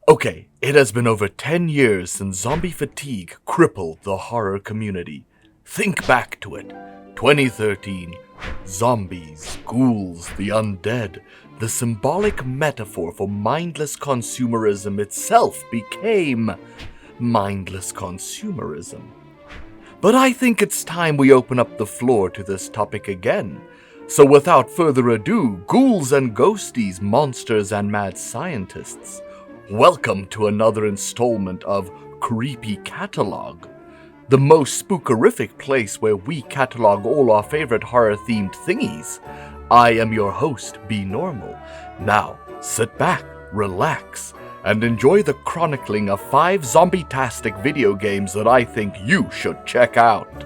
Okay, it has been over 10 years since zombie fatigue crippled the horror community. Think back to it. 2013. Zombies, ghouls, the undead. The symbolic metaphor for mindless consumerism itself became mindless consumerism. But I think it's time we open up the floor to this topic again. So without further ado, ghouls and ghosties, monsters and mad scientists, welcome to another installment of Creepy Catalogue, the most spookerific place where we catalog all our favorite horror-themed thingies. I am your host, Be Normal. Now, sit back, relax, and enjoy the chronicling of 5 zombie-tastic video games that I think you should check out.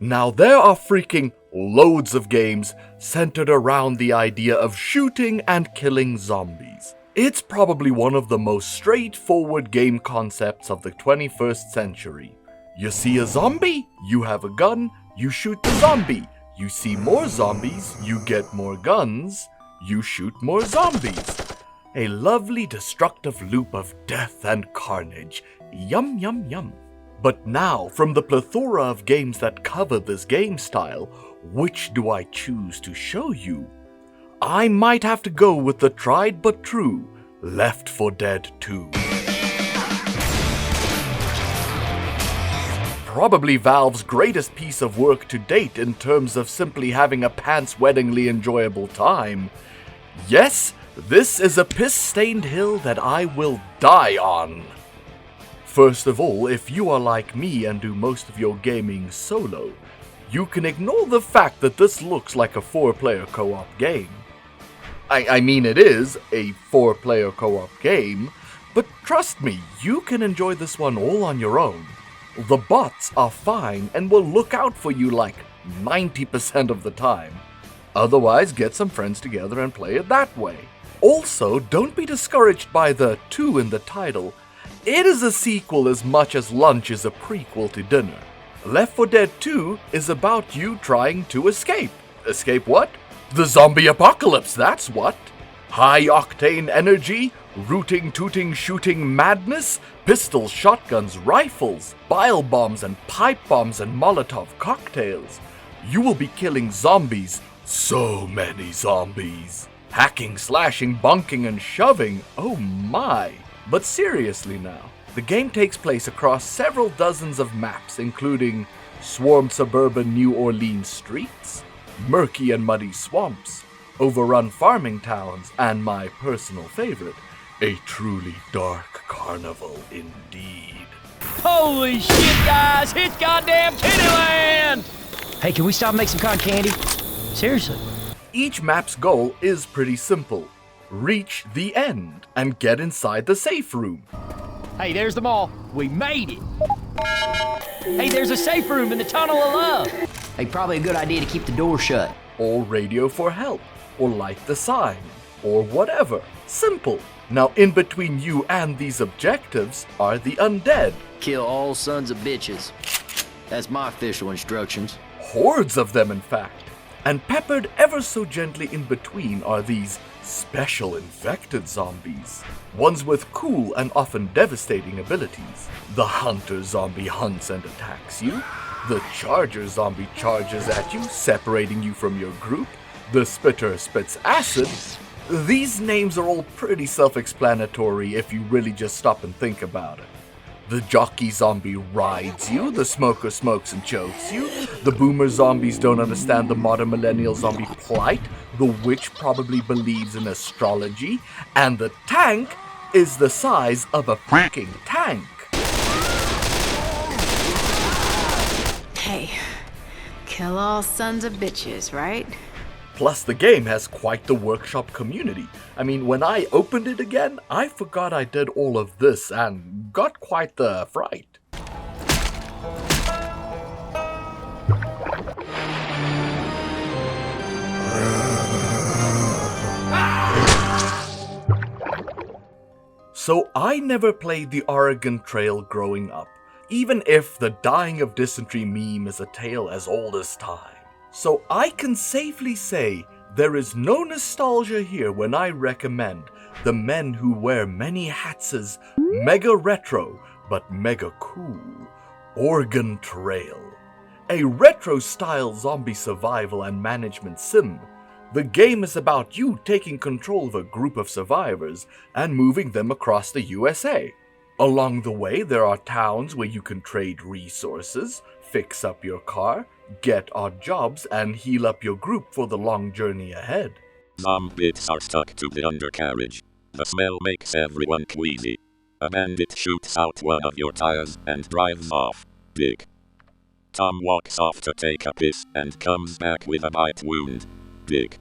Now there are freaking loads of games centered around the idea of shooting and killing zombies. It's probably one of the most straightforward game concepts of the 21st century. You see a zombie, you have a gun, you shoot the zombie. You see more zombies, you get more guns, you shoot more zombies. A lovely destructive loop of death and carnage. Yum yum yum. But now, from the plethora of games that cover this game style, which do I choose to show you? I might have to go with the tried but true Left 4 Dead 2. Probably Valve's greatest piece of work to date in terms of simply having a pants-weddingly enjoyable time. Yes, this is a piss-stained hill that I will die on. First of all, if you are like me and do most of your gaming solo, you can ignore the fact that this looks like a 4-player co-op game. I mean, it is a 4-player co-op game, but trust me, you can enjoy this one all on your own. The bots are fine and will look out for you like 90% of the time. Otherwise, get some friends together and play it that way. Also, don't be discouraged by the 2 in the title. It is a sequel as much as lunch is a prequel to dinner. Left 4 Dead 2 is about you trying to escape. Escape what? The zombie apocalypse, that's what. High-octane energy, rooting, tooting, shooting madness, pistols, shotguns, rifles, bile bombs and pipe bombs and Molotov cocktails. You will be killing zombies, so many zombies. Hacking, slashing, bonking and shoving, oh my. But seriously now, the game takes place across several dozens of maps, including swarmed suburban New Orleans streets, murky and muddy swamps, overrun farming towns, and my personal favorite, a truly dark carnival indeed. Holy shit, guys! It's goddamn Kittyland! Hey, can we stop and make some cotton candy? Seriously. Each map's goal is pretty simple. Reach the end and get inside the safe room. Hey, there's the mall. We made it. Hey, there's a safe room in the Tunnel of Love. Hey, probably a good idea to keep the door shut. Or radio for help, or light the sign, or whatever. Simple. Now, in between you and these objectives are the undead. Kill all sons of bitches. That's my official instructions. Hordes of them, in fact. And peppered ever so gently in between are these special infected zombies. Ones with cool and often devastating abilities. The hunter zombie hunts and attacks you. The charger zombie charges at you, separating you from your group. The spitter spits acid. These names are all pretty self-explanatory if you really just stop and think about it. The jockey zombie rides you, the smoker smokes and chokes you, the boomer zombies don't understand the modern millennial zombie plight, the witch probably believes in astrology, and the tank is the size of a freaking tank. Hey, kill all sons of bitches, right? Plus, the game has quite the workshop community. I mean, when I opened it again, I forgot I did all of this and got quite the fright. So I never played the Oregon Trail growing up, even if the dying of dysentery meme is a tale as old as time. So I can safely say there is no nostalgia here when I recommend The Men Who Wear Many Hats' mega retro but mega cool Oregon Trail. A retro-style zombie survival and management sim. The game is about you taking control of a group of survivors and moving them across the USA. Along the way, there are towns where you can trade resources, fix up your car, get odd jobs, and heal up your group for the long journey ahead. Some bits are stuck to the undercarriage. The smell makes everyone queasy. A bandit shoots out one of your tires and drives off. Big. Tom walks off to take a piss and comes back with a bite wound. Big.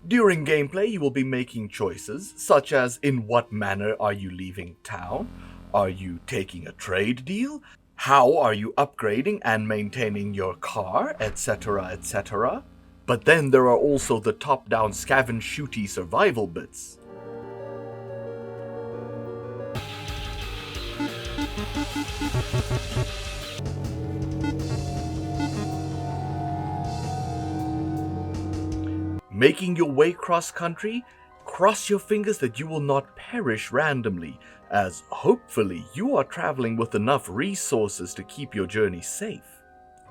During gameplay, you will be making choices, such as in what manner are you leaving town? Are you taking a trade deal? How are you upgrading and maintaining your car, etc., etc.? But then there are also the top-down scavenge shooty survival bits. Making your way cross-country, cross your fingers that you will not perish randomly, as hopefully you are traveling with enough resources to keep your journey safe.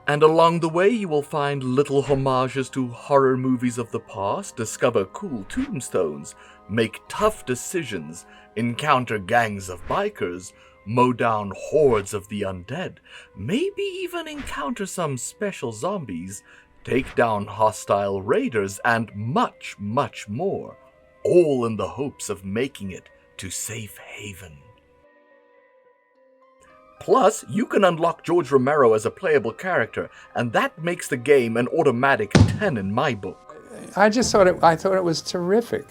And along the way you will find little homages to horror movies of the past, discover cool tombstones, make tough decisions, encounter gangs of bikers, mow down hordes of the undead, maybe even encounter some special zombies, take down hostile raiders, and much, much more, all in the hopes of making it to safe haven. Plus, you can unlock George Romero as a playable character, and that makes the game an automatic 10 in my book. I thought it was terrific.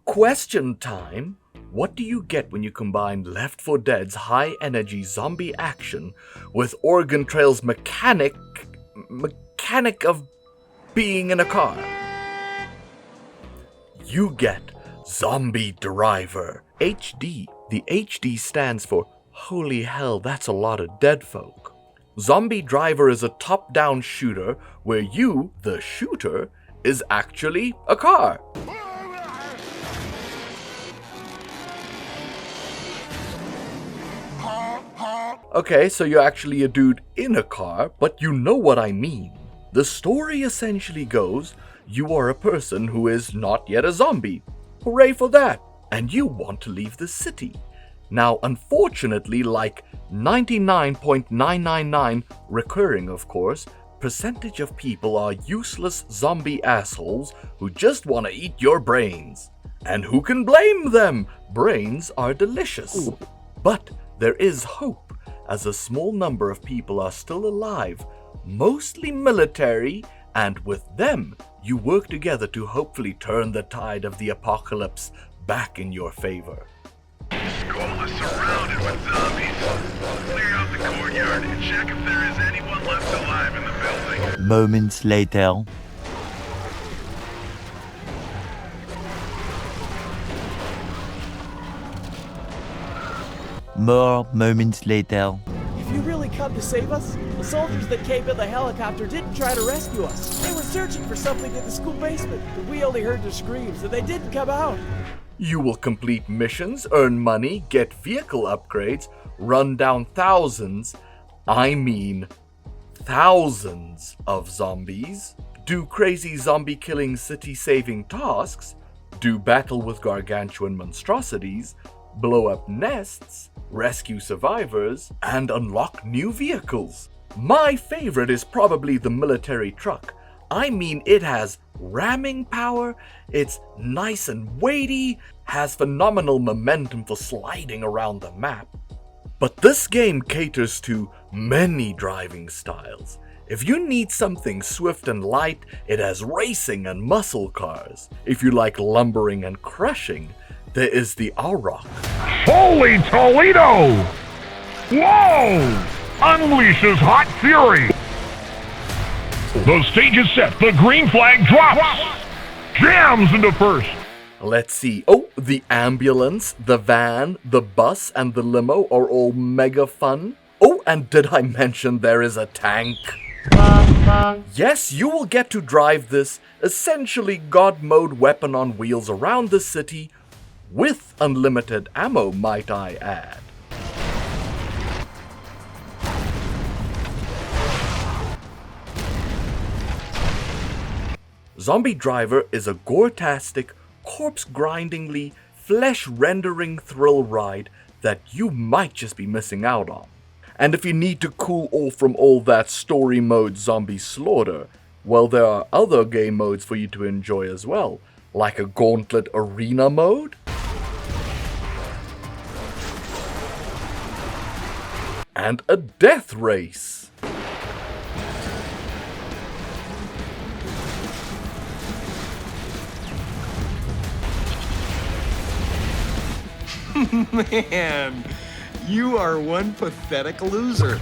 Question time. What do you get when you combine Left 4 Dead's high-energy zombie action with Oregon Trail's mechanic of being in a car? You get Zombie Driver HD. The HD stands for holy hell, that's a lot of dead folk. Zombie Driver is a top-down shooter where you, the shooter, is actually a car. Okay, so you're actually a dude in a car, but you know what I mean. The story essentially goes, you are a person who is not yet a zombie. Hooray for that! And you want to leave the city. Now, unfortunately, like 99.999, recurring of course, percentage of people are useless zombie assholes who just want to eat your brains. And who can blame them? Brains are delicious. But there is hope, as a small number of people are still alive, mostly military, and with them, you work together to hopefully turn the tide of the apocalypse back in your favor. School is surrounded with zombies. Clear out the courtyard and check if there is anyone left alive in the building. Moments later. More moments later. If you really come to save us, the soldiers that came in the helicopter didn't try to rescue us. They were searching for something in the school basement, but we only heard their screams and they didn't come out. You will complete missions, earn money, get vehicle upgrades, run down thousands of zombies, do crazy zombie-killing city-saving tasks, do battle with gargantuan monstrosities, blow up nests, rescue survivors, and unlock new vehicles. My favorite is probably the military truck. I mean, it has ramming power, it's nice and weighty, has phenomenal momentum for sliding around the map. But this game caters to many driving styles. If you need something swift and light, it has racing and muscle cars. If you like lumbering and crushing, there is the Auroch. Holy Toledo! Whoa! Unleashes hot fury! The stage is set. The green flag drops. Jams into first. Let's see. Oh, the ambulance, the van, the bus, and the limo are all mega fun. Oh, and did I mention there is a tank? Yes, you will get to drive this essentially God mode weapon on wheels around the city with unlimited ammo, might I add. Zombie Driver is a gore-tastic, corpse-grindingly, flesh-rendering thrill ride that you might just be missing out on. And if you need to cool off from all that story mode zombie slaughter, well, there are other game modes for you to enjoy as well, like a gauntlet arena mode, and a death race. Man, you are one pathetic loser.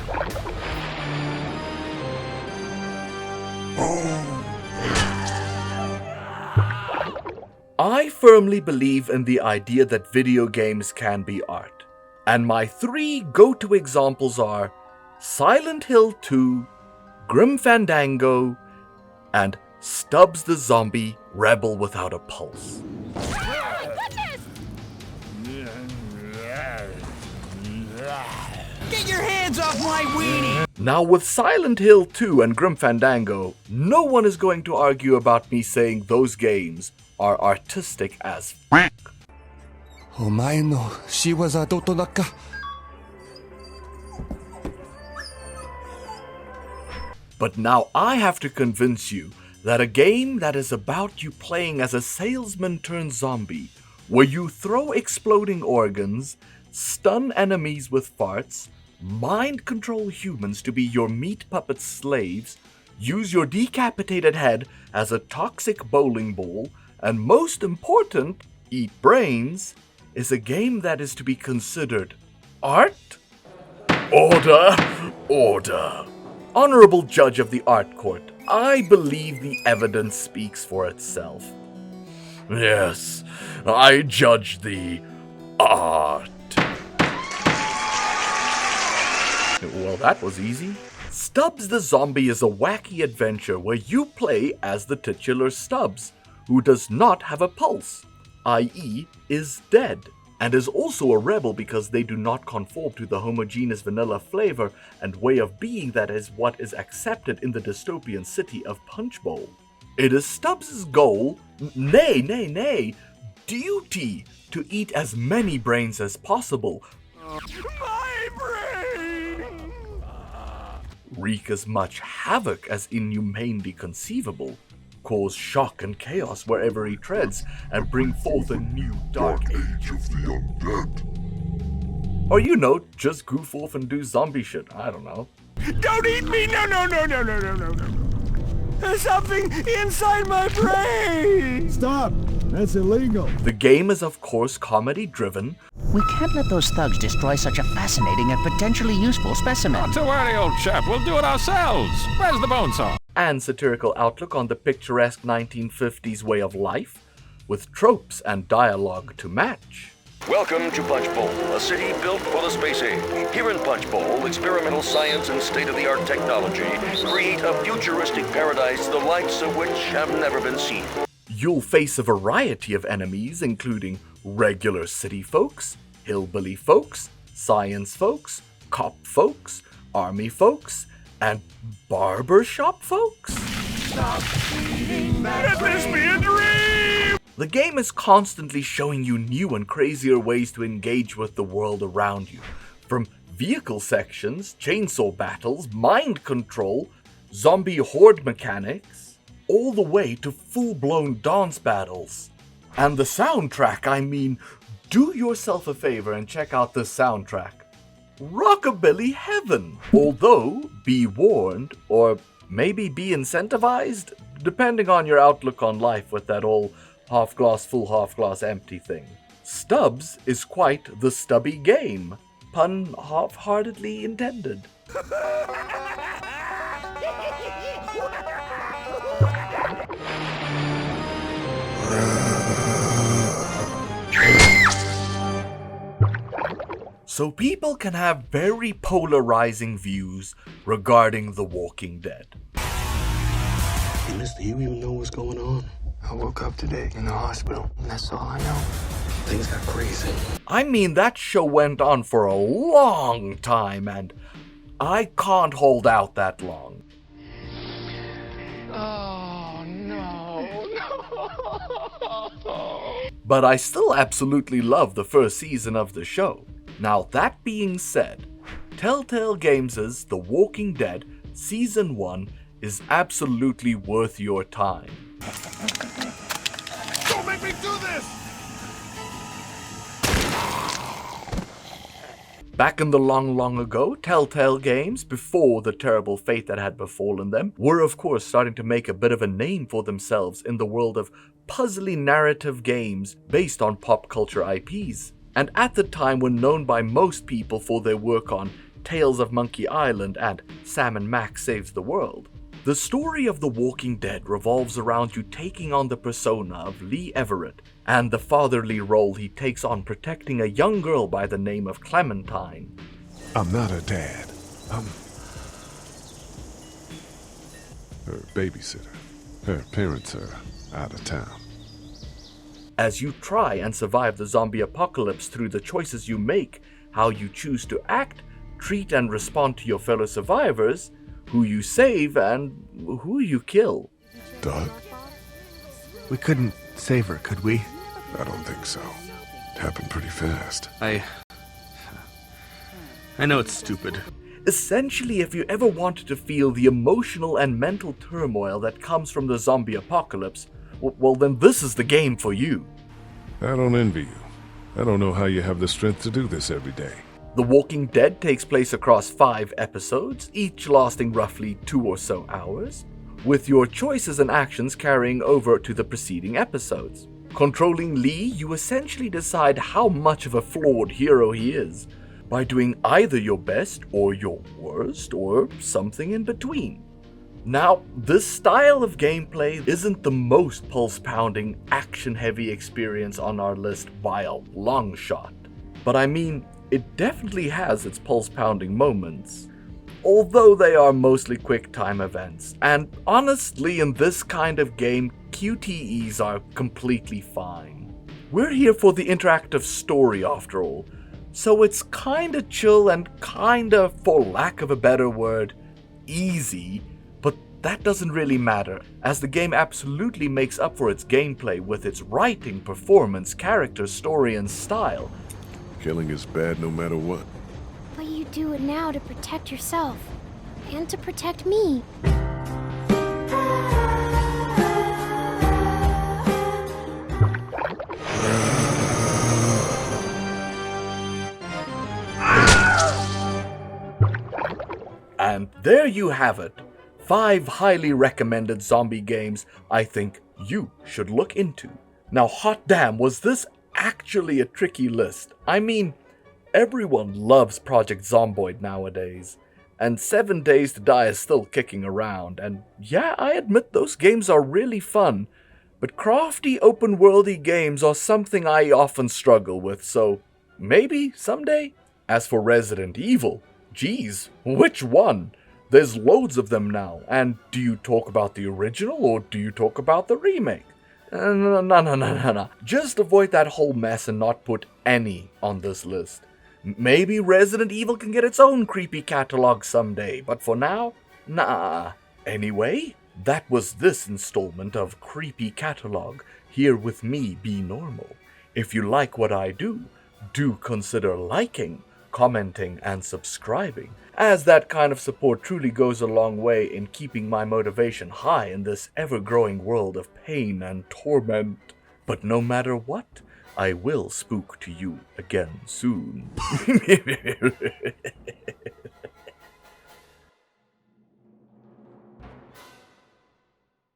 I firmly believe in the idea that video games can be art, and my 3 go-to examples are Silent Hill 2, Grim Fandango, and Stubbs the Zombie Rebel Without a Pulse. Get your hands off my weenie! Now with Silent Hill 2 and Grim Fandango, no one is going to argue about me saying those games are artistic as f***. But now I have to convince you that a game that is about you playing as a salesman turned zombie, where you throw exploding organs, stun enemies with farts, mind control humans to be your meat puppet slaves, use your decapitated head as a toxic bowling ball, and most important, eat brains, is a game that is to be considered art? Order! Order! Honorable judge of the art court, I believe the evidence speaks for itself. Yes, I judge the art. Well, that was easy. Stubbs the Zombie is a wacky adventure where you play as the titular Stubbs, who does not have a pulse, i.e. is dead, and is also a rebel because they do not conform to the homogeneous vanilla flavor and way of being that is what is accepted in the dystopian city of Punch Bowl. It is Stubbs' goal, nay, duty, to eat as many brains as possible. My brain! Wreak as much havoc as inhumanely conceivable, cause shock and chaos wherever he treads, and bring forth a new dark age of the undead. Or just goof off and do zombie shit, I don't know. Don't eat me! No. There's something inside my brain! Stop! That's illegal. The game is of course comedy driven. We can't let those thugs destroy such a fascinating and potentially useful specimen. Not to worry, old chap. We'll do it ourselves. Where's the bone saw? And satirical outlook on the picturesque 1950s way of life, with tropes and dialogue to match. Welcome to Punch Bowl, a city built for the space age. Here in Punch Bowl, experimental science and state-of-the-art technology create a futuristic paradise the likes of which have never been seen. You'll face a variety of enemies, including regular city folks, hillbilly folks, science folks, cop folks, army folks, and barbershop folks. Stop eating that brain. Let this be a dream! The game is constantly showing you new and crazier ways to engage with the world around you, from vehicle sections, chainsaw battles, mind control, zombie horde mechanics, all the way to full-blown dance battles. And the soundtrack, do yourself a favor and check out this soundtrack. Rockabilly heaven! Although, be warned, or maybe be incentivized, depending on your outlook on life with that old half glass full, half glass empty thing. Stubbs is quite the stubby game, pun half-heartedly intended. So people can have very polarizing views regarding The Walking Dead. Hey, mister, you even know what's going on? I woke up today in the hospital, and that's all I know. Things got crazy. I mean, that show went on for a long time, and I can't hold out that long. Oh, no. But I still absolutely love the first season of the show. Now, that being said, Telltale Games' The Walking Dead Season 1 is absolutely worth your time. Don't make me do this! Back in the long ago, Telltale Games, before the terrible fate that had befallen them, were of course starting to make a bit of a name for themselves in the world of puzzly narrative games based on pop culture IPs, and at the time were known by most people for their work on Tales of Monkey Island and Sam & Max Saves the World. The story of The Walking Dead revolves around you taking on the persona of Lee Everett and the fatherly role he takes on protecting a young girl by the name of Clementine. I'm not her dad. I'm her babysitter. Her parents are out of town. As you try and survive the zombie apocalypse through the choices you make, how you choose to act, treat and respond to your fellow survivors, who you save, and who you kill. Doug? We couldn't save her, could we? I don't think so. It happened pretty fast. I know it's stupid. Essentially, if you ever wanted to feel the emotional and mental turmoil that comes from the zombie apocalypse, well then this is the game for you. I don't envy you. I don't know how you have the strength to do this every day. The Walking Dead takes place across 5 episodes, each lasting roughly 2 or so hours, with your choices and actions carrying over to the preceding episodes. Controlling Lee, you essentially decide how much of a flawed hero he is, by doing either your best or your worst or something in between. Now, this style of gameplay isn't the most pulse-pounding, action-heavy experience on our list by a long shot, but I mean, it definitely has its pulse-pounding moments, although they are mostly quick-time events, and honestly in this kind of game, QTEs are completely fine. We're here for the interactive story after all, so it's kinda chill and kinda, for lack of a better word, easy, but that doesn't really matter, as the game absolutely makes up for its gameplay with its writing, performance, character, story, and style. Killing is bad no matter what. But you do it now to protect yourself. And to protect me. And there you have it. 5 highly recommended zombie games I think you should look into. Now hot damn, was this actually a tricky list? I mean, everyone loves Project Zomboid nowadays, and 7 Days to Die is still kicking around, and yeah, I admit those games are really fun, but crafty open-worldy games are something I often struggle with, so maybe someday? As for Resident Evil, geez, which one? There's loads of them now, and do you talk about the original or do you talk about the remake? No. Just avoid that whole mess and not put any on this list. Maybe Resident Evil can get its own creepy catalog someday, but for now, nah. Anyway, that was this installment of Creepy Catalog, here with me, Be Normal. If you like what I do consider liking, commenting, and subscribing, as that kind of support truly goes a long way in keeping my motivation high in this ever-growing world of pain and torment. But no matter what, I will spook to you again soon.